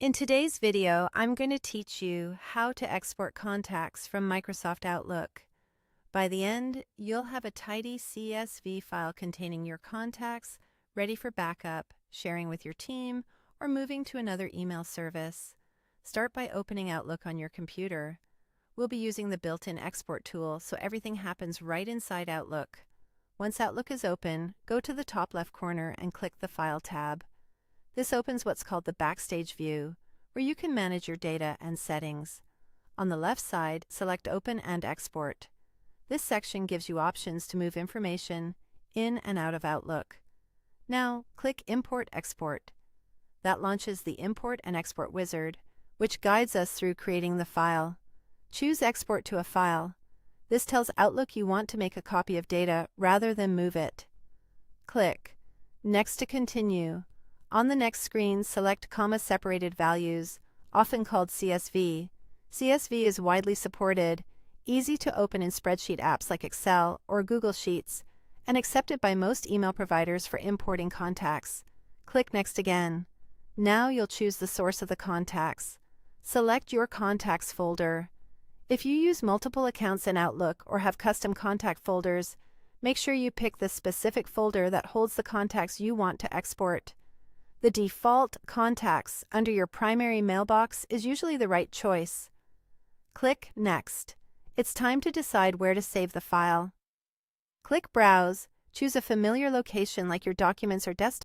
In today's video, I'm going to teach you how to export contacts from Microsoft Outlook. By the end, you'll have a tidy CSV file containing your contacts, ready for backup, sharing with your team, or moving to another email service. Start by opening Outlook on your computer. We'll be using the built-in export tool, so everything happens right inside Outlook. Once Outlook is open, go to the top left corner and click the File tab. This opens what's called the Backstage view, where you can manage your data and settings. On the left side, select Open and Export. This section gives you options to move information in and out of Outlook. Now, click Import Export. That launches the Import and Export wizard, which guides us through creating the file. Choose Export to a file. This tells Outlook you want to make a copy of data rather than move it. Click Next to continue. On the next screen, select comma-separated values, often called CSV. CSV is widely supported, easy to open in spreadsheet apps like Excel or Google Sheets, and accepted by most email providers for importing contacts. Click Next again. Now you'll choose the source of the contacts. Select your contacts folder. If you use multiple accounts in Outlook or have custom contact folders, make sure you pick the specific folder that holds the contacts you want to export. The default contacts under your primary mailbox is usually the right choice. Click Next. It's time to decide where to save the file. Click Browse. Choose a familiar location like your documents or desktop.